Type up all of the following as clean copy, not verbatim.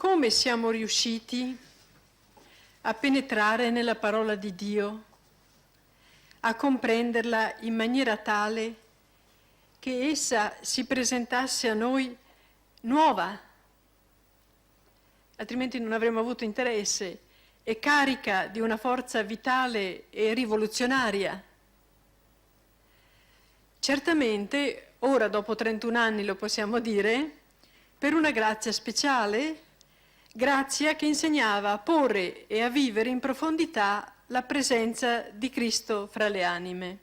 come siamo riusciti a penetrare nella parola di Dio, a comprenderla in maniera tale che essa si presentasse a noi nuova, altrimenti non avremmo avuto interesse, e carica di una forza vitale e rivoluzionaria. Certamente, ora dopo 31 anni lo possiamo dire, per una grazia speciale, grazia che insegnava a porre e a vivere in profondità la presenza di Cristo fra le anime.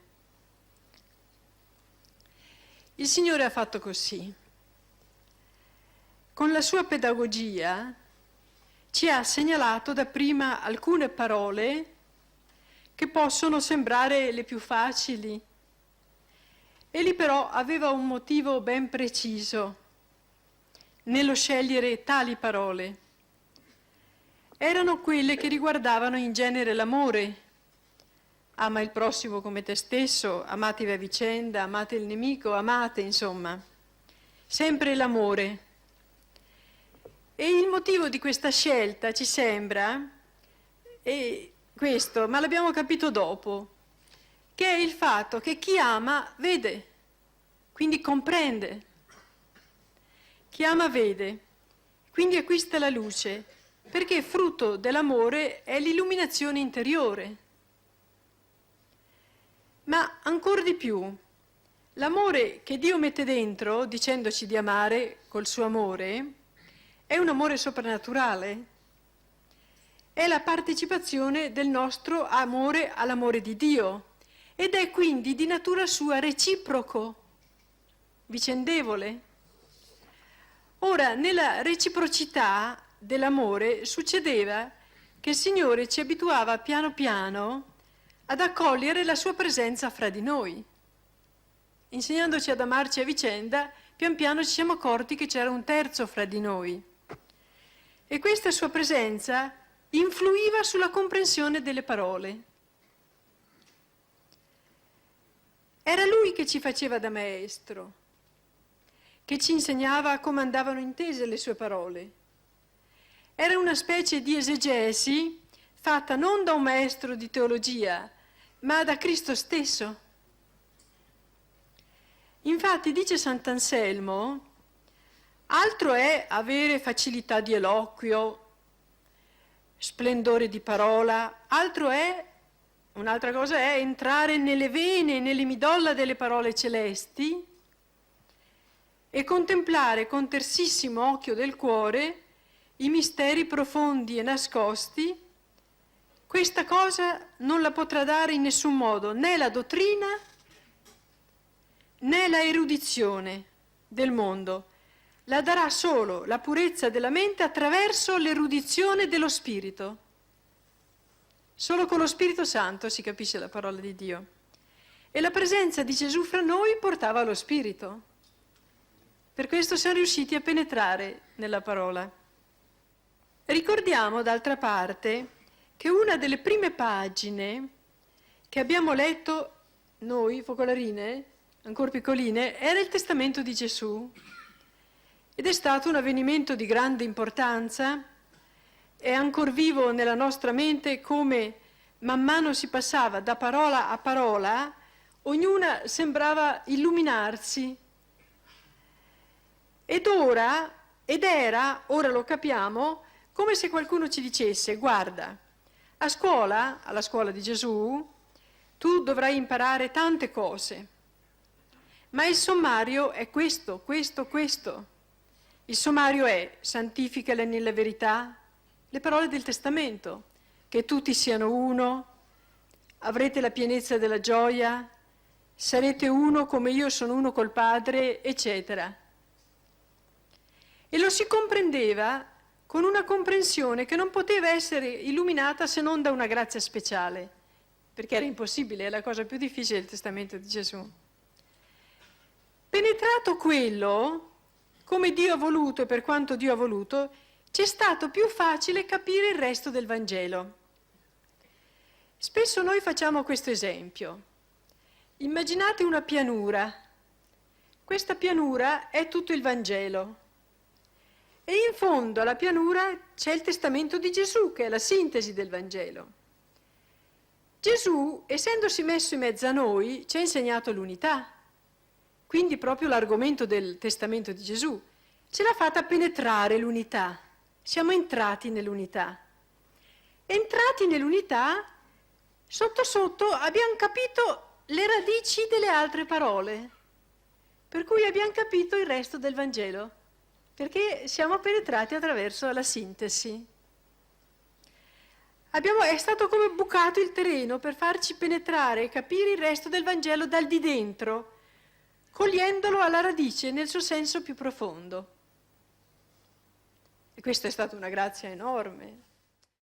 Il Signore ha fatto così. Con la sua pedagogia ci ha segnalato dapprima alcune parole che possono sembrare le più facili. Egli però aveva un motivo ben preciso nello scegliere tali parole. Erano quelle che riguardavano in genere l'amore. Ama il prossimo come te stesso, amatevi a vicenda, amate il nemico, amate, insomma. Sempre l'amore. E il motivo di questa scelta ci sembra, è questo, ma l'abbiamo capito dopo, che è il fatto che chi ama vede, quindi comprende. Chi ama vede, quindi acquista la luce, perché frutto dell'amore è l'illuminazione interiore. Ma ancora di più, l'amore che Dio mette dentro, dicendoci di amare col suo amore, è un amore soprannaturale. È la partecipazione del nostro amore all'amore di Dio ed è quindi di natura sua reciproco, vicendevole. Ora, nella reciprocità dell'amore succedeva che il Signore ci abituava piano piano ad accogliere la sua presenza fra di noi. Insegnandoci ad amarci a vicenda, pian piano ci siamo accorti che c'era un terzo fra di noi. E questa sua presenza influiva sulla comprensione delle parole. Era Lui che ci faceva da maestro, che ci insegnava come andavano intese le sue parole. Era una specie di esegesi fatta non da un maestro di teologia, ma da Cristo stesso. Infatti, dice Sant'Anselmo, altro è avere facilità di eloquio, splendore di parola, un'altra cosa è entrare nelle vene, nelle midolla delle parole celesti e contemplare con tersissimo occhio del cuore i misteri profondi e nascosti. Questa cosa non la potrà dare in nessun modo né la dottrina né la erudizione del mondo. La darà solo la purezza della mente attraverso l'erudizione dello Spirito. Solo con lo Spirito Santo si capisce la parola di Dio. E la presenza di Gesù fra noi portava lo Spirito. Per questo siamo riusciti a penetrare nella parola. Ricordiamo, d'altra parte, che una delle prime pagine che abbiamo letto noi, focolarine, ancora piccoline, era il testamento di Gesù. Ed è stato un avvenimento di grande importanza, è ancora vivo nella nostra mente come man mano si passava da parola a parola, ognuna sembrava illuminarsi. Ora lo capiamo, come se qualcuno ci dicesse, guarda, a scuola, alla scuola di Gesù, tu dovrai imparare tante cose, ma il sommario è questo. Il sommario è santificale nella verità, le parole del testamento, che tutti siano uno, avrete la pienezza della gioia, sarete uno come io sono uno col Padre, eccetera. E lo si comprendeva con una comprensione che non poteva essere illuminata se non da una grazia speciale, perché era impossibile, è la cosa più difficile del testamento di Gesù. Penetrato quello, come Dio ha voluto e per quanto Dio ha voluto, ci è stato più facile capire il resto del Vangelo. Spesso noi facciamo questo esempio. Immaginate una pianura. Questa pianura è tutto il Vangelo. E in fondo alla pianura c'è il testamento di Gesù, che è la sintesi del Vangelo. Gesù, essendosi messo in mezzo a noi, ci ha insegnato l'unità. Quindi proprio l'argomento del testamento di Gesù ce l'ha fatta penetrare l'unità. Siamo entrati nell'unità. Entrati nell'unità, sotto sotto abbiamo capito le radici delle altre parole, per cui abbiamo capito il resto del Vangelo, perché siamo penetrati attraverso la sintesi. È stato come bucato il terreno per farci penetrare e capire il resto del Vangelo dal di dentro, cogliendolo alla radice nel suo senso più profondo. E questa è stata una grazia enorme.